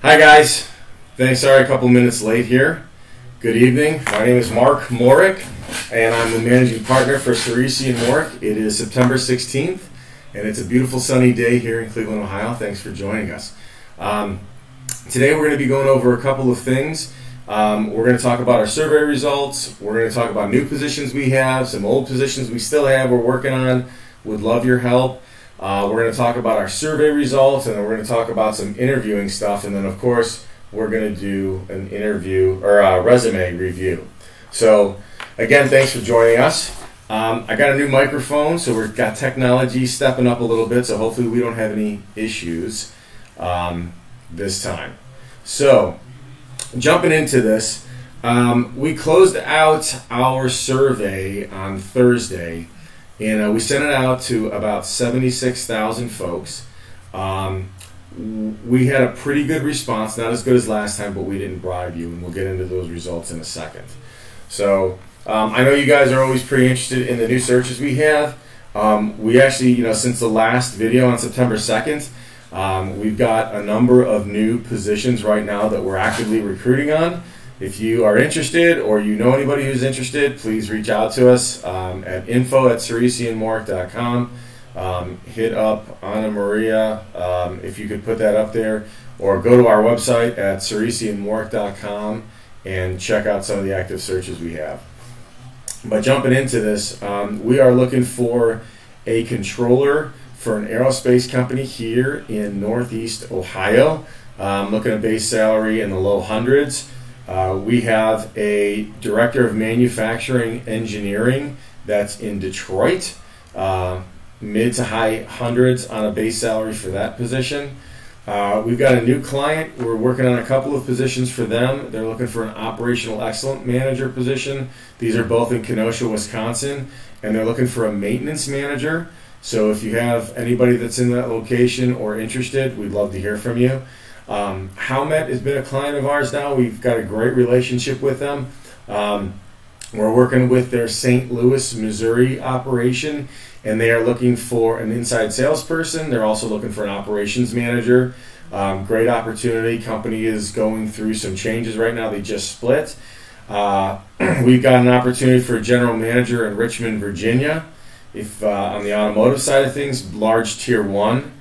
Hi guys, thanks. Sorry, a couple minutes late here. Good evening. My name is Mark Morek, and I'm the managing partner for Ciresi Morek. It is September 16th, and it's a beautiful sunny day here in Cleveland, Ohio. Thanks for joining us. Today we're going to be going over a couple of things. We're going to talk about our survey results. We're going to talk about new positions we have, some old positions we still have we're working on. Would love your help. We're going to talk about our survey results, and then we're going to talk about some interviewing stuff, and then of course we're going to do an interview or a resume review. So again, thanks for joining us. I got a new microphone, so we've got technology stepping up a little bit, so hopefully we don't have any issues this time. So jumping into this, we closed out our survey on Thursday, and we sent it out to about 76,000 folks. We had a pretty good response, not as good as last time, but we didn't bribe you, and we'll get into those results in a second. So I know you guys are always pretty interested in the new searches we have. We actually, since the last video on September 2nd, we've got a number of new positions right now that we're actively recruiting on. If you are interested or you know anybody who's interested, please reach out to us at info@ceresiandmorek.com. Hit up Anna Maria if you could put that up there, or go to our website at ceresiandmorek.com and check out some of the active searches we have. But jumping into this, we are looking for a controller for an aerospace company here in Northeast Ohio. Looking at base salary in the low hundreds. We have a director of manufacturing engineering that's in Detroit, mid to high hundreds on a base salary for that position. We've got a new client. We're working on a couple of positions for them. They're looking for an operational excellence manager position. These are both in Kenosha, Wisconsin, and they're looking for a maintenance manager. So if you have anybody that's in that location or interested, we'd love to hear from you. Howmet has been a client of ours now. We've got a great relationship with them. We're working with their St. Louis, Missouri operation, and they are looking for an inside salesperson. They're also looking for an operations manager. Great opportunity. Company is going through some changes right now. They just split. We've got an opportunity for a general manager in Richmond, Virginia. If on the automotive side of things, large tier 1.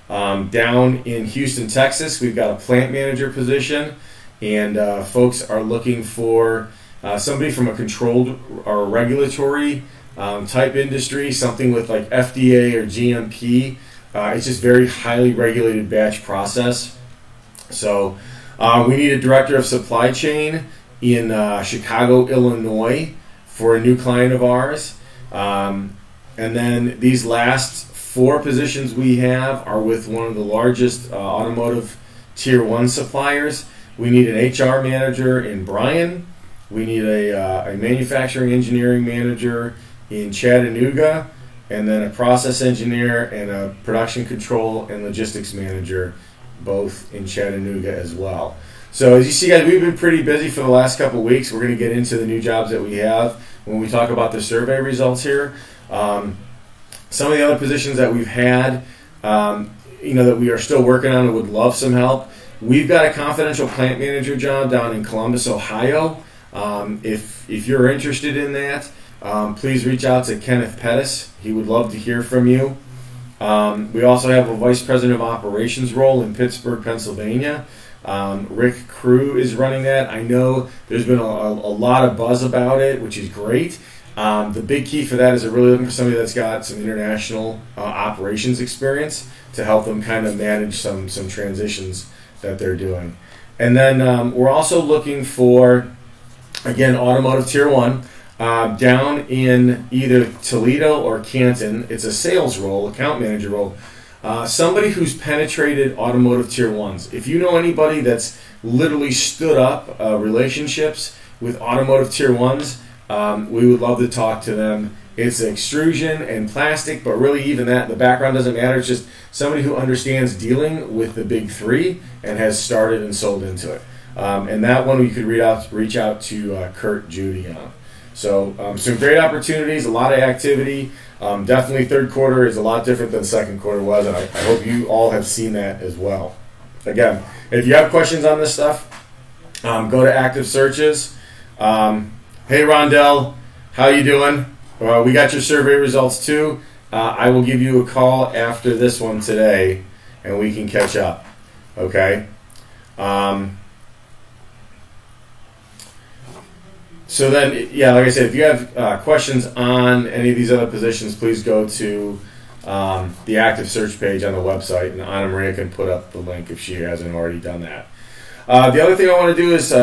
Down in Houston, Texas, we've got a plant manager position, and folks are looking for somebody from a controlled or regulatory type industry, something with like FDA or GMP. It's just very highly regulated batch process. So we need a director of supply chain in Chicago, Illinois for a new client of ours. And then these last 4 positions we have are with one of the largest automotive tier 1 suppliers. We need an HR manager in Bryan. We need a manufacturing engineering manager in Chattanooga, and then a process engineer and a production control and logistics manager, both in Chattanooga as well. So as you see, guys, we've been pretty busy for the last couple of weeks. We're going to get into the new jobs that we have when we talk about the survey results here. Some of the other positions that we've had, that we are still working on and would love some help. We've got a confidential plant manager job down in Columbus, Ohio. If you're interested in that, please reach out to Kenneth Pettis. He would love to hear from you. We also have a vice president of operations role in Pittsburgh, Pennsylvania. Rick Crew is running that. I know there's been a lot of buzz about it, which is great. The big key for that is they're really looking for somebody that's got some international operations experience to help them kind of manage some transitions that they're doing. And then we're also looking for, again, automotive tier 1 down in either Toledo or Canton. It's a sales role, account manager role. Somebody who's penetrated automotive tier 1s. If you know anybody that's literally stood up relationships with automotive tier 1s, we would love to talk to them. It's extrusion and plastic, but really even that, the background doesn't matter. It's just somebody who understands dealing with the big 3 and has started and sold into it. And that one we could reach out to Kurt Judy on. So some great opportunities, a lot of activity. Definitely third quarter is a lot different than second quarter was, and I hope you all have seen that as well. again, if you have questions on this stuff, go to Active Searches. Hey, Rondell, how you doing? We got your survey results too. I will give you a call after this one today, and we can catch up. Okay? So then, yeah, like I said, if you have questions on any of these other positions, please go to the active search page on the website, and Anna Maria can put up the link if she hasn't already done that. The other thing I want to do is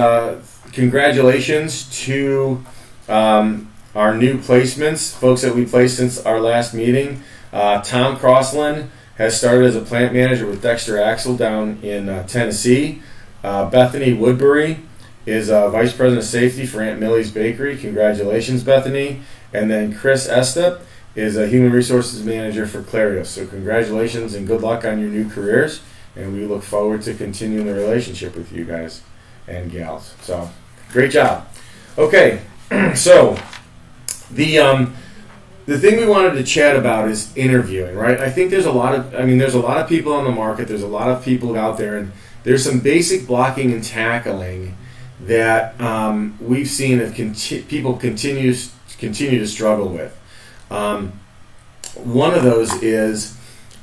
congratulations to our new placements, folks that we placed since our last meeting. Tom Crossland has started as a plant manager with Dexter Axle down in Tennessee. Bethany Woodbury is Vice President of Safety for Aunt Millie's Bakery. Congratulations, Bethany. And then Chris Estep is a Human Resources Manager for Clarios. So congratulations and good luck on your new careers. And we look forward to continuing the relationship with you guys and gals. So great job. Okay, so the thing we wanted to chat about is interviewing, right? I think there's a lot of people on the market. There's a lot of people out there, and there's some basic blocking and tackling that we've seen that people continue to struggle with. One of those is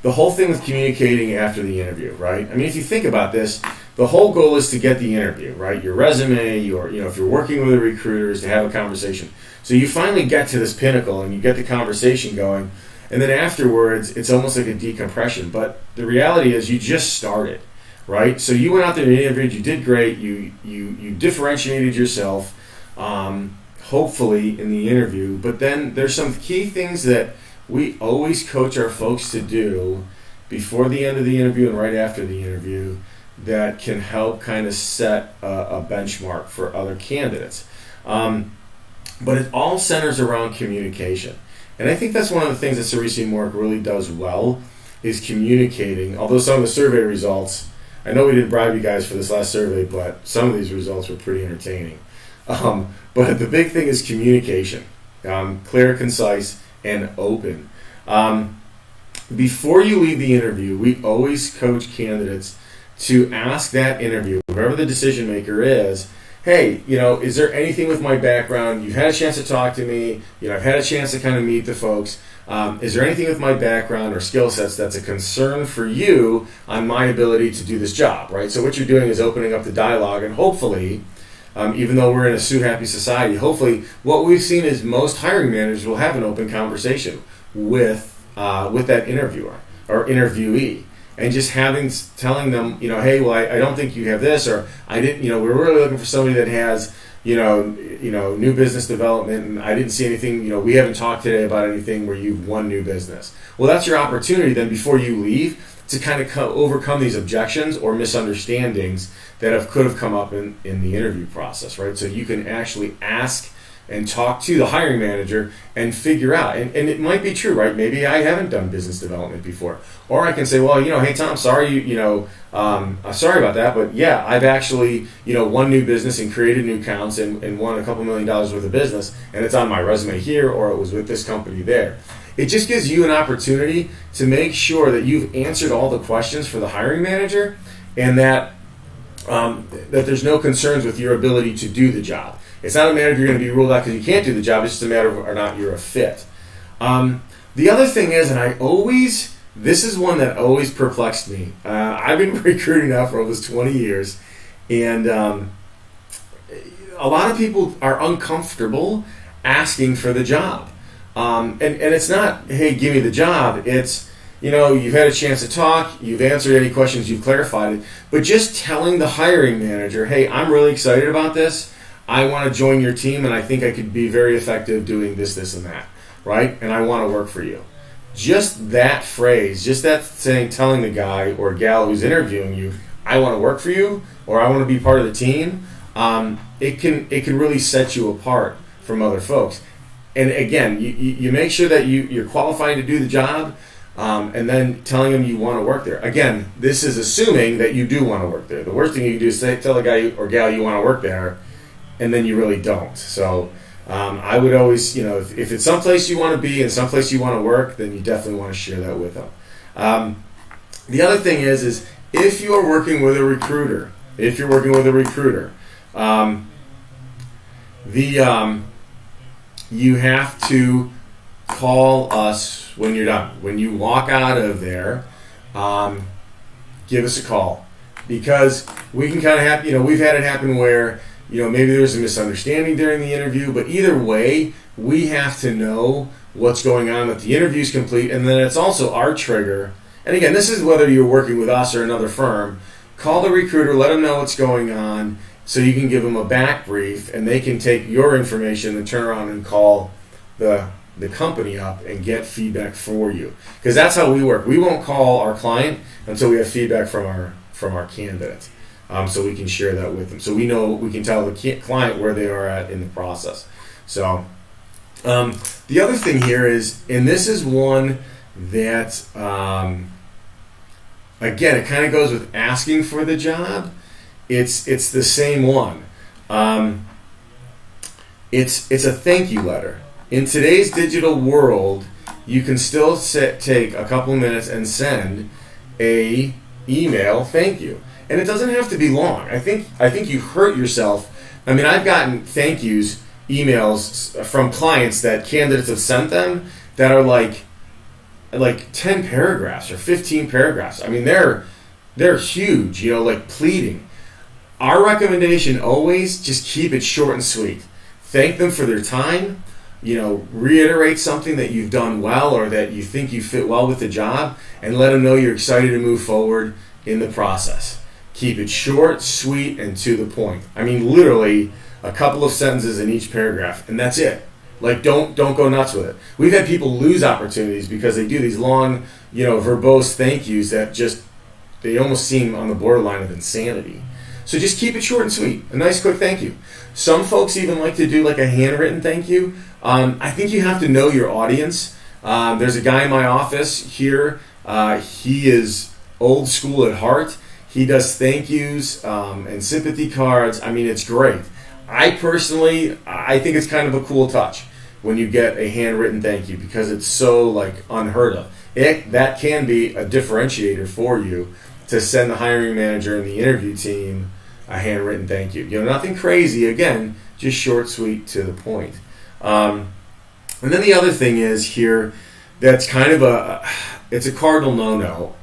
the whole thing with communicating after the interview, right? I mean, if you think about this, the whole goal is to get the interview, right? Your resume, if you're working with a recruiter, is to have a conversation. So you finally get to this pinnacle and you get the conversation going, and then afterwards, it's almost like a decompression. But the reality is you just started, right? So you went out there and interviewed, you did great, you differentiated yourself, hopefully in the interview, but then there's some key things that we always coach our folks to do before the end of the interview and right after the interview that can help kind of set a benchmark for other candidates. But it all centers around communication. And I think that's one of the things that Ciresi Morek really does well is communicating. Although some of the survey results, I know we didn't bribe you guys for this last survey, but some of these results were pretty entertaining. But the big thing is communication. Clear, concise, and open. Before you leave the interview, we always coach candidates to ask that interview, whoever the decision maker is, hey, is there anything with my background? You've had a chance to talk to me. I've had a chance to kind of meet the folks. Is there anything with my background or skill sets that's a concern for you on my ability to do this job, right? So what you're doing is opening up the dialogue, and hopefully, even though we're in a sue-happy society, hopefully what we've seen is most hiring managers will have an open conversation with that interviewer or interviewee, and just telling them, hey, well, I don't think you have this, or I didn't, we're really looking for somebody that has, new business development, and I didn't see anything, we haven't talked today about anything where you've won new business. Well, that's your opportunity then before you leave to kind of overcome these objections or misunderstandings that could have come up in the interview process, right? So you can actually ask and talk to the hiring manager and figure out, and it might be true, right? Maybe I haven't done business development before. Or I can say, well, hey, Tom, sorry, sorry about that, but yeah, I've actually, won new business and created new accounts and won a couple $1 million worth of business, and it's on my resume here, or it was with this company there. It just gives you an opportunity to make sure that you've answered all the questions for the hiring manager, and that there's no concerns with your ability to do the job. It's not a matter of you're going to be ruled out because you can't do the job. It's just a matter of whether or not you're a fit. The other thing is, this is one that always perplexed me. I've been recruiting now for almost 20 years, and a lot of people are uncomfortable asking for the job. And it's not, hey, give me the job. It's, you've had a chance to talk, you've answered any questions, you've clarified it, but just telling the hiring manager, hey, I'm really excited about this. I want to join your team, and I think I could be very effective doing this, this, and that, right? And I want to work for you. Just that phrase, just that saying, telling the guy or gal who's interviewing you, I want to work for you, or I want to be part of the team, it can really set you apart from other folks. And again, you make sure that you're qualified to do the job, and then telling them you want to work there. Again, this is assuming that you do want to work there. The worst thing you can do is tell a guy or gal you want to work there, and then you really don't. So I would always, if it's someplace you want to be and someplace you want to work, then you definitely want to share that with them. The other thing is if you're working with a recruiter, you have to call us when you're done. When you walk out of there, give us a call, because we can kind of have, we've had it happen where, maybe there's a misunderstanding during the interview, but either way, we have to know what's going on, that the interview's complete, and then it's also our trigger. And again, this is whether you're working with us or another firm. Call the recruiter, let them know what's going on, so you can give them a back brief, and they can take your information and turn around and call the company up and get feedback for you. Because that's how we work. We won't call our client until we have feedback from our candidate, so we can share that with them. So we can tell the client where they are at in the process. So the other thing here is, and this is one that, again, it kind of goes with asking for the job. It's the same one. It's a thank you letter. In today's digital world, you can still take a couple minutes and send a email thank you, and it doesn't have to be long. I think you hurt yourself. I mean, I've gotten thank yous emails from clients that candidates have sent them that are like 10 paragraphs or 15 paragraphs. I mean, they're huge, like pleading. Our recommendation always, just keep it short and sweet. Thank them for their time. Reiterate something that you've done well or that you think you fit well with the job, and let them know you're excited to move forward in the process. Keep it short, sweet, and to the point. I mean, literally a couple of sentences in each paragraph, and that's it. Don't go nuts with it. We've had people lose opportunities because they do these long, verbose thank yous that they almost seem on the borderline of insanity. So just keep it short and sweet. A nice quick thank you. Some folks even like to do a handwritten thank you. I think you have to know your audience. There's a guy in my office here. He is old school at heart. He does thank yous and sympathy cards. I mean, it's great. I think it's kind of a cool touch when you get a handwritten thank you, because it's so unheard of. That can be a differentiator for you, to send the hiring manager and the interview team a handwritten thank you. Nothing crazy. Again, just short, sweet, to the point. And then the other thing is here, that's kind of it's a cardinal no-no.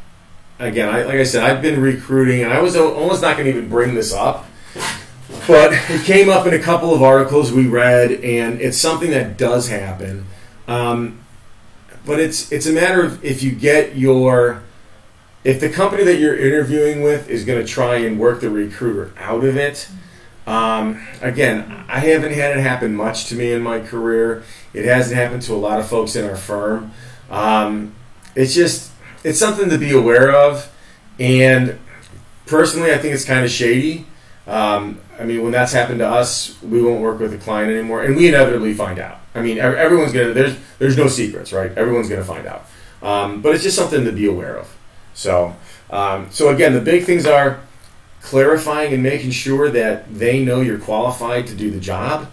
Again, like I said, I've been recruiting, and I was almost not going to even bring this up, but it came up in a couple of articles we read, and it's something that does happen. But it's a matter of if the company that you're interviewing with is going to try and work the recruiter out of it. Again, I haven't had it happen much to me in my career. It hasn't happened to a lot of folks in our firm. It's something to be aware of. And personally, I think it's kind of shady. When that's happened to us, we won't work with the client anymore, and we inevitably find out. I mean, everyone's there's no secrets, right? Everyone's gonna find out. But it's just something to be aware of. So again, the big things are clarifying and making sure that they know you're qualified to do the job.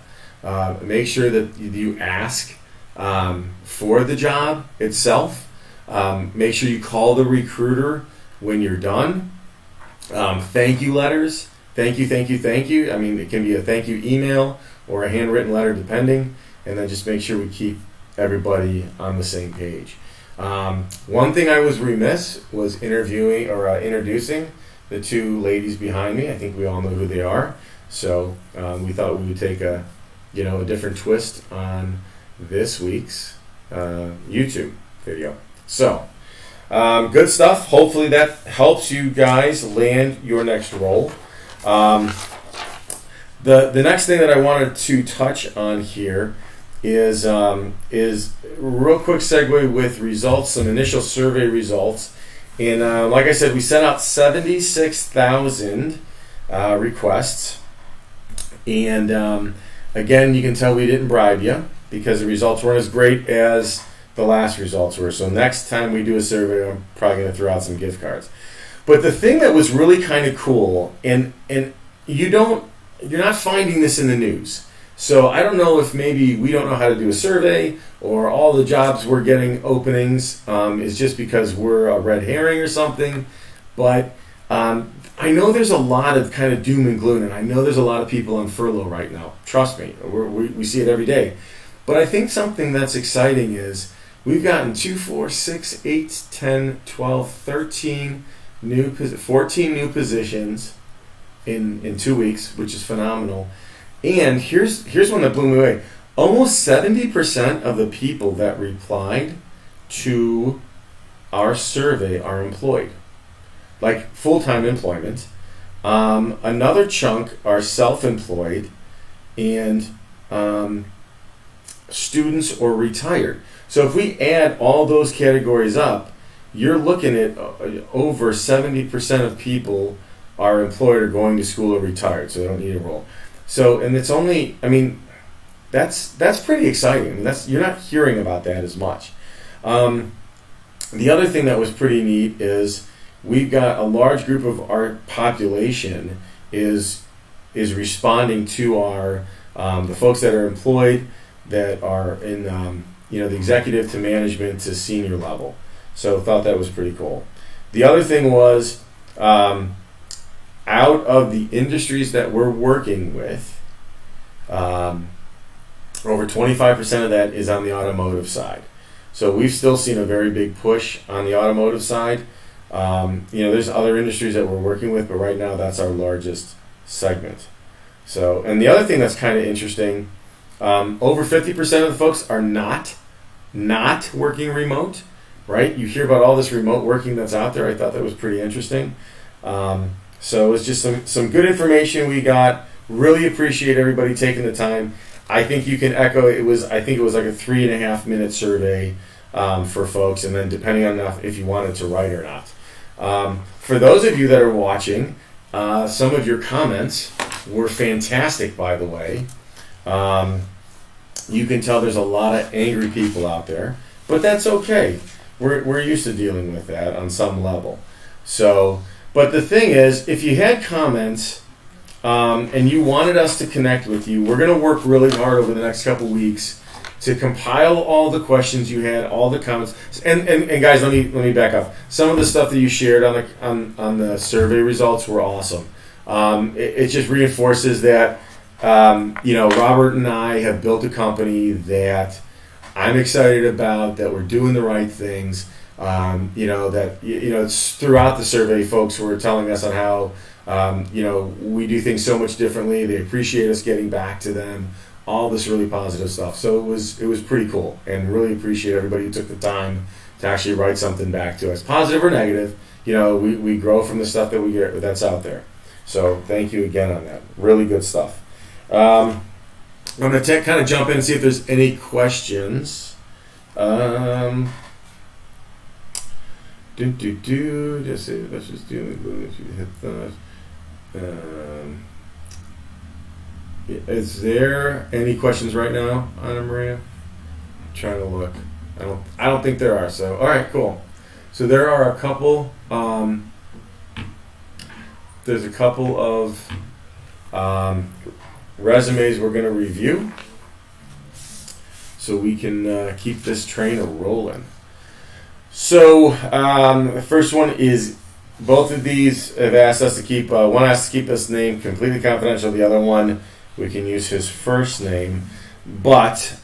Make sure that you ask for the job itself. Make sure you call the recruiter when you're done. Thank you letters. Thank you. I mean, it can be a thank you email or a handwritten letter, depending. And then just make sure we keep everybody on the same page. One thing I was remiss was introducing the two ladies behind me. I think we all know who they are. So we thought we would take a different twist on this week's YouTube video. So good stuff. Hopefully that helps you guys land your next role. The next thing that I wanted to touch on here is real quick segue with results, some initial survey results. And like I said, we sent out 76,000 requests. And again, you can tell we didn't bribe you, because the results weren't as great as the last results were. So next time we do a survey, I'm probably going to throw out some gift cards. But the thing that was really kind of cool, and you're not finding this in the news. So I don't know if maybe we don't know how to do a survey, or all the jobs we're getting openings is just because we're a red herring or something. But I know there's a lot of kind of doom and gloom, and I know there's a lot of people on furlough right now. Trust me, we see it every day. But I think something that's exciting is we've gotten 2, 4, 6, 8, 10, 12, 13 14 new positions in 2 weeks, which is phenomenal. And here's one that blew me away. Almost 70% of the people that replied to our survey are employed, like full-time employment. Another chunk are self-employed and students or retired. So if we add all those categories up, you're looking at over 70% of people are employed or going to school or retired, so they don't need a role. So, and it's only, I mean, that's pretty exciting. I mean, you're not hearing about that as much. The other thing that was pretty neat is we've got a large group of our population is responding to our the folks that are employed, that are in the executive to management to senior level. So thought that was pretty cool. The other thing was out of the industries that we're working with, over 25% of that is on the automotive side. So we've still seen a very big push on the automotive side. There's other industries that we're working with, but right now that's our largest segment. So, and the other thing that's kind of interesting, over 50% of the folks are not working remote, right? You hear about all this remote working that's out there. I thought that was pretty interesting. So it's just some good information we got. Really appreciate everybody taking the time. I think you can echo. I think it was like a 3.5 minute survey for folks, and then depending on if you wanted to write or not. For those of you that are watching, some of your comments were fantastic, by the way. You can tell there's a lot of angry people out there, but that's okay. We're used to dealing with that on some level. So, but the thing is, if you had comments and you wanted us to connect with you, we're going to work really hard over the next couple weeks to compile all the questions you had, all the comments. And guys, let me back up. Some of the stuff that you shared on the survey results were awesome. It just reinforces that Robert and I have built a company that I'm excited about, that we're doing the right things. It's throughout the survey, folks were telling us on how we do things so much differently. They appreciate us getting back to them. All this really positive stuff. So it was pretty cool, and really appreciate everybody who took the time to actually write something back to us, positive or negative. We grow from the stuff that we get that's out there. So thank you again on that. Really good stuff. I'm going to kind of jump in and see if there's any questions. Let's just do hit that. Is there any questions right now, Anna Maria? I'm trying to look. I don't think there are. So all right, cool. So there are a couple. There's a couple of resumes we're going to review, so we can keep this train rolling. So the first one is, both of these have asked us to keep. One has to keep this name completely confidential. The other one, we can use his first name. But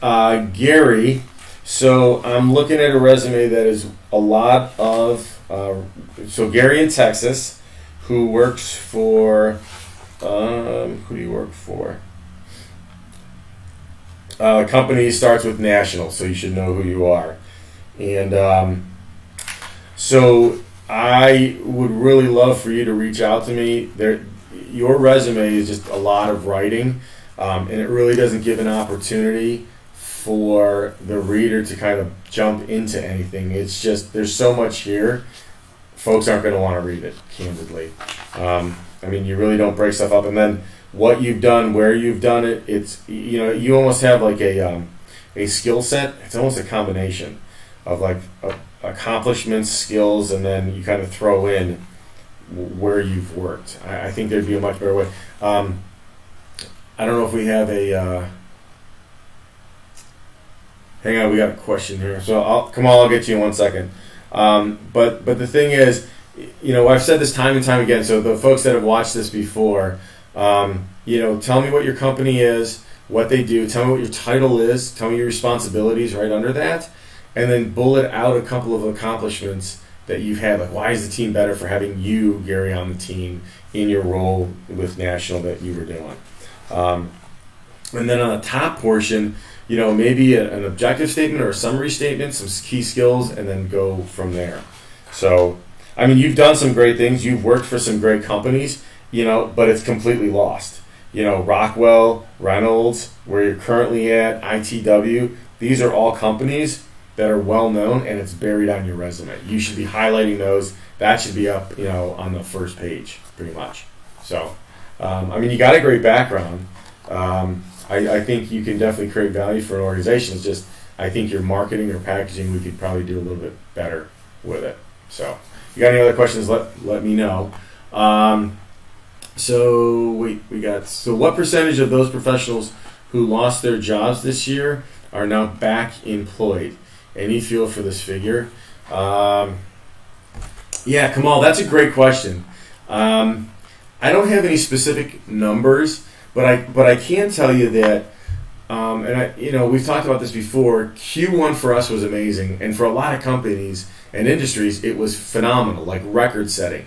Gary, so I'm looking at a resume that is a lot of. So Gary in Texas, who works for. Who do you work for? The company starts with National, so you should know who you are. And so I would really love for you to reach out to me. Your resume is just a lot of writing, and it really doesn't give an opportunity for the reader to kind of jump into anything. It's just, there's so much here, folks aren't going to want to read it, candidly. You really don't break stuff up, and then what you've done, where you've done it, it's, you almost have like a skill set. It's almost a combination of like accomplishments, skills, and then you kind of throw in where you've worked. I think there'd be a much better way. I don't know if we have a. Hang on, we got a question here. So I'll get you in 1 second. But the thing is, I've said this time and time again. So the folks that have watched this before, tell me what your company is, what they do. Tell me what your title is. Tell me your responsibilities right under that, and then bullet out a couple of accomplishments that you've had. Like, why is the team better for having you, Gary, on the team in your role with National that you were doing? And then on the top portion, maybe an objective statement or a summary statement, some key skills, and then go from there. So, you've done some great things. You've worked for some great companies, but it's completely lost. Rockwell, Reynolds, where you're currently at, ITW, these are all companies that are well known, and it's buried on your resume. You should be highlighting those. That should be up, on the first page, pretty much. So, you got a great background. I think you can definitely create value for an organization. It's just, I think your marketing or packaging, we could probably do a little bit better with it. So, if you got any other questions, let me know. So what percentage of those professionals who lost their jobs this year are now back employed? Any feel for this figure? Yeah, Kamal, that's a great question. I don't have any specific numbers, but I can tell you that, we've talked about this before. Q1 for us was amazing, and for a lot of companies and industries, it was phenomenal, like record setting.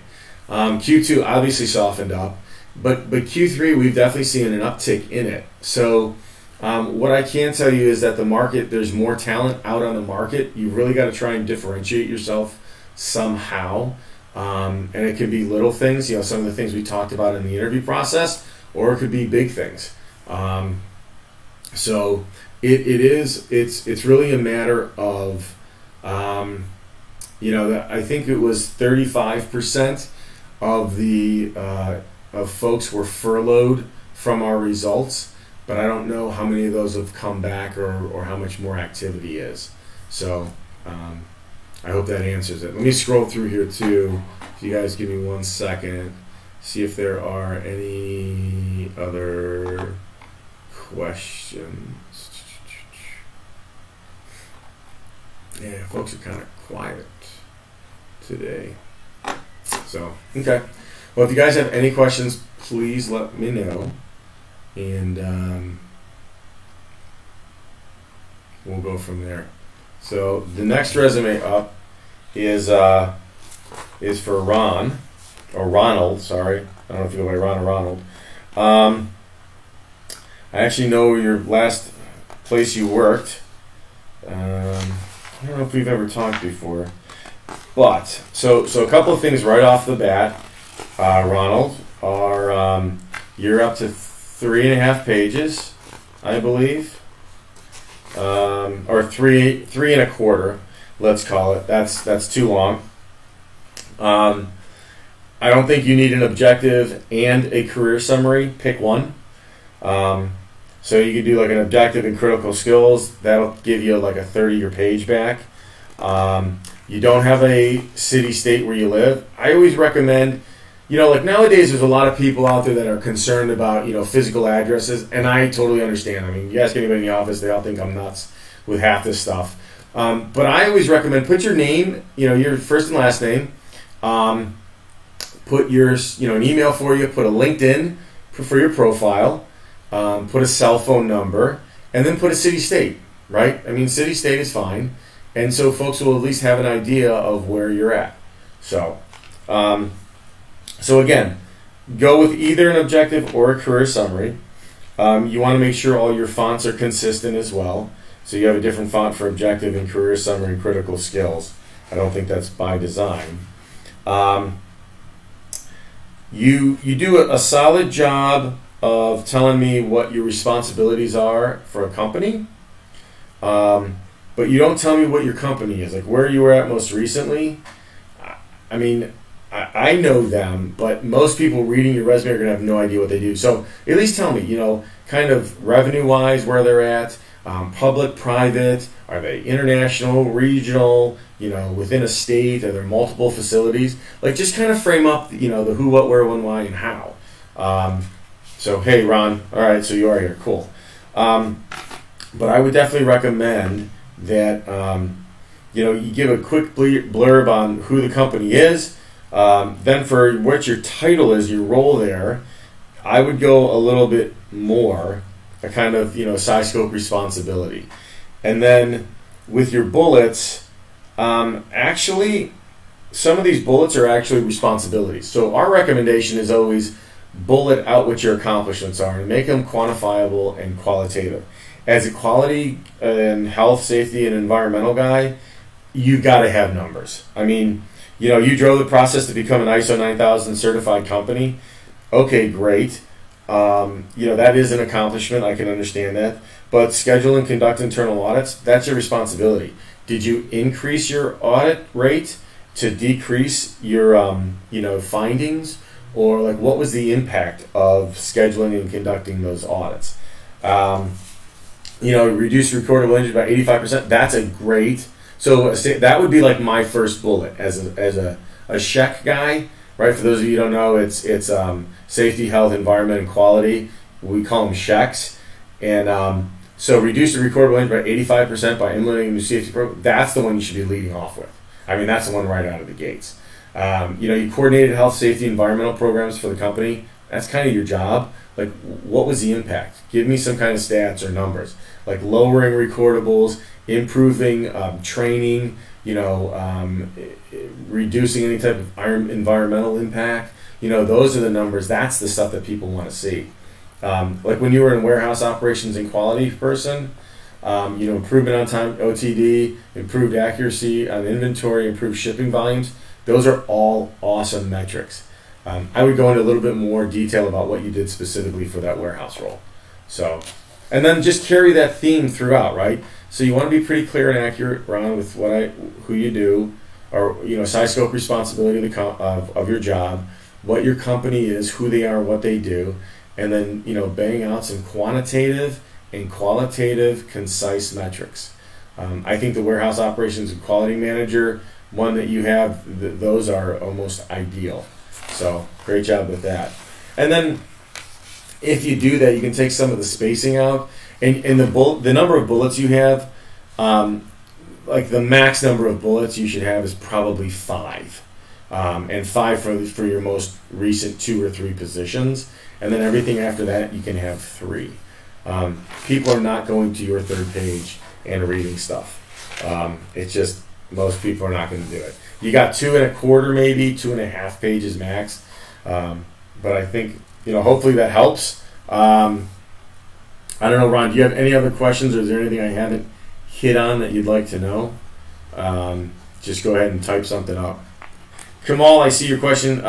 Q2 obviously softened up, but Q3 we've definitely seen an uptick in it. So what I can tell you is that the market, there's more talent out on the market. You really got to try and differentiate yourself somehow, and it could be little things, some of the things we talked about in the interview process, or it could be big things. So it's really a matter of, I think it was 35% of folks were furloughed from our results, but I don't know how many of those have come back or how much more activity is. So I hope that answers it. Let me scroll through here too. If you guys give me 1 second, see if there are any other questions. Yeah, folks are kind of quiet today. So, okay. Well, if you guys have any questions, please let me know. And we'll go from there. So, the next resume up is for Ron, or Ronald, sorry. I don't know if you go by Ron or Ronald. I actually know your last place you worked. I don't know if we've ever talked before. But, so a couple of things right off the bat, Ronald, are you're up to 3.5 pages, I believe. Or three and a quarter, let's call it. That's too long. I don't think you need an objective and a career summary. Pick one. So you could do like an objective and critical skills. That'll give you like a 30-year page back. You don't have a city, state where you live. I always recommend, like nowadays there's a lot of people out there that are concerned about, physical addresses, and I totally understand. I mean, you ask anybody in the office, they all think I'm nuts with half this stuff. But I always recommend put your name, your first and last name, put your, an email for you, put a LinkedIn for your profile, put a cell phone number, and then put a city, state, right? I mean, city, state is fine. And so folks will at least have an idea of where you're at. So, again, go with either an objective or a career summary. You want to make sure all your fonts are consistent as well. So you have a different font for objective and career summary and critical skills. I don't think that's by design. You do a solid job of telling me what your responsibilities are for a company. But you don't tell me what your company is, like where you were at most recently. I mean, I know them, but most people reading your resume are going to have no idea what they do. So at least tell me, kind of revenue-wise where they're at, public, private, are they international, regional, within a state, are there multiple facilities? Like just kind of frame up, the who, what, where, when, why, and how. So, hey, Ron, all right, so you are here, cool. But I would definitely recommend that, you give a quick blurb on who the company is, Then for what your title is, your role there, I would go a little bit more, a kind of, size, scope, responsibility. And then with your bullets, actually, some of these bullets are actually responsibilities. So our recommendation is always bullet out what your accomplishments are and make them quantifiable and qualitative. As a quality and health, safety, and environmental guy, you got to have numbers. I mean, you drove the process to become an ISO 9000 certified company. Okay, great. That is an accomplishment. I can understand that. But schedule and conduct internal audits, that's your responsibility. Did you increase your audit rate to decrease your, findings? Or like, what was the impact of scheduling and conducting those audits? Reduce recordable injuries by 85%. That's a great. So that would be like my first bullet as a SHEC guy, right? For those of you who don't know, it's safety, health, environment, and quality. We call them SHECs. And so reduce the recordable injury by 85% by implementing a new safety program. That's the one you should be leading off with. I mean, that's the one right out of the gates. You coordinated health, safety, environmental programs for the company. That's kind of your job. Like, what was the impact? Give me some kind of stats or numbers. Like lowering recordables, improving training, reducing any type of environmental impact. Those are the numbers. That's the stuff that people want to see. Like when you were in warehouse operations and quality person, improvement on time, OTD, improved accuracy on inventory, improved shipping volumes. Those are all awesome metrics. I would go into a little bit more detail about what you did specifically for that warehouse role. So, and then just carry that theme throughout, right? So you want to be pretty clear and accurate, Ron, with who you do, or size, scope, responsibility of your job, what your company is, who they are, what they do, and then bang out some quantitative and qualitative, concise metrics. I think the warehouse operations and quality manager one that you have, those are almost ideal. So great job with that. And then if you do that, you can take some of the spacing out, and the number of bullets you have, like the max number of bullets you should have is probably 5, and 5 for your most recent 2 or 3 positions, and then everything after that you can have 3. People are not going to your third page and reading stuff. It's just most people are not going to do it. You got 2 1/4, maybe 2.5 pages max, but I think hopefully that helps. I don't know, Ron, do you have any other questions, or is there anything I haven't hit on that you'd like to know? Just go ahead and type something up. Kamal, I see your question.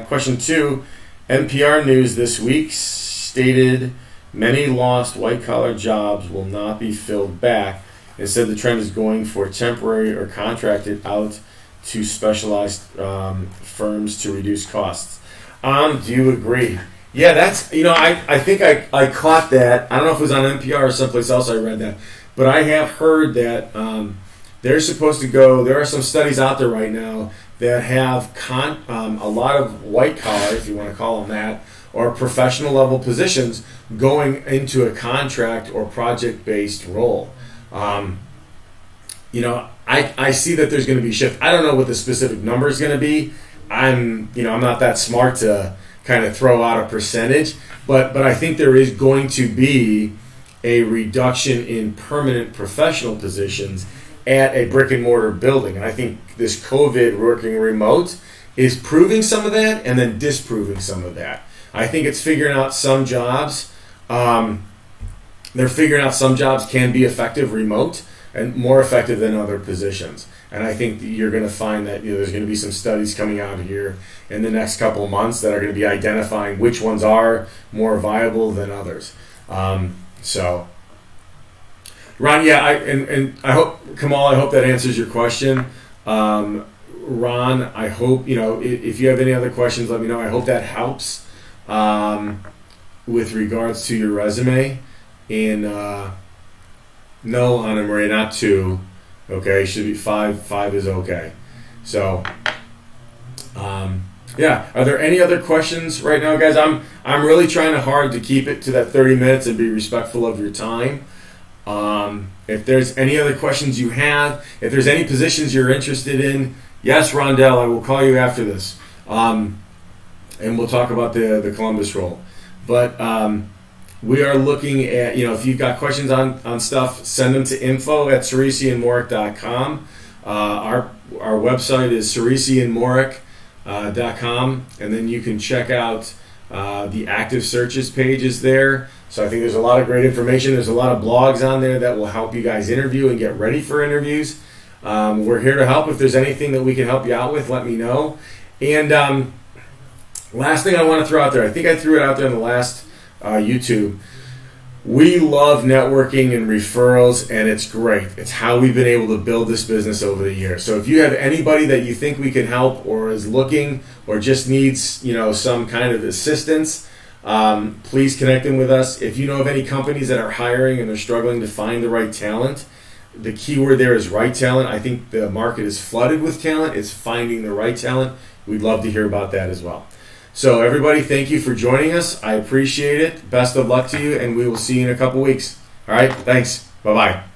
Question 2, NPR News this week stated many lost white-collar jobs will not be filled back. Instead, the trend is going for temporary or contracted out to specialized firms to reduce costs. Do you agree? Yeah, that's, I think I caught that. I don't know if it was on NPR or someplace else I read that. But I have heard that they're supposed to go, there are some studies out there right now that have a lot of white collar, if you want to call them that, or professional level positions going into a contract or project-based role. I see that there's going to be a shift. I don't know what the specific number is going to be. I'm not that smart to kind of throw out a percentage, but I think there is going to be a reduction in permanent professional positions at a brick and mortar building. And I think this COVID working remote is proving some of that and then disproving some of that. I think it's figuring out some jobs. They're figuring out some jobs can be effective remote and more effective than other positions. And I think you're going to find that there's going to be some studies coming out here in the next couple of months that are going to be identifying which ones are more viable than others. So, Ron, yeah, I hope, Kamal, I hope that answers your question. Ron, I hope, if you have any other questions, let me know. I hope that helps with regards to your resume. And no, Anna Maria, not 2. Okay, should be 5. 5 is okay. So, yeah. Are there any other questions right now, guys? I'm really trying hard to keep it to that 30 minutes and be respectful of your time. If there's any other questions you have, if there's any positions you're interested in, yes, Rondell, I will call you after this. And we'll talk about the Columbus role. But we are looking at, if you've got questions on stuff, send them to info@CeresiandMorek.com. Our website is CeresiandMorek.com, and then you can check out the active searches pages there. So I think there's a lot of great information. There's a lot of blogs on there that will help you guys interview and get ready for interviews. We're here to help. If there's anything that we can help you out with, let me know. And last thing I want to throw out there, I think I threw it out there in the last YouTube. We love networking and referrals, and it's great. It's how we've been able to build this business over the years. So if you have anybody that you think we can help, or is looking, or just needs, some kind of assistance, please connect them with us. If you know of any companies that are hiring and they're struggling to find the right talent, the key word there is right talent. I think the market is flooded with talent. It's finding the right talent. We'd love to hear about that as well. So everybody, thank you for joining us. I appreciate it. Best of luck to you, and we will see you in a couple weeks. All right, thanks. Bye-bye.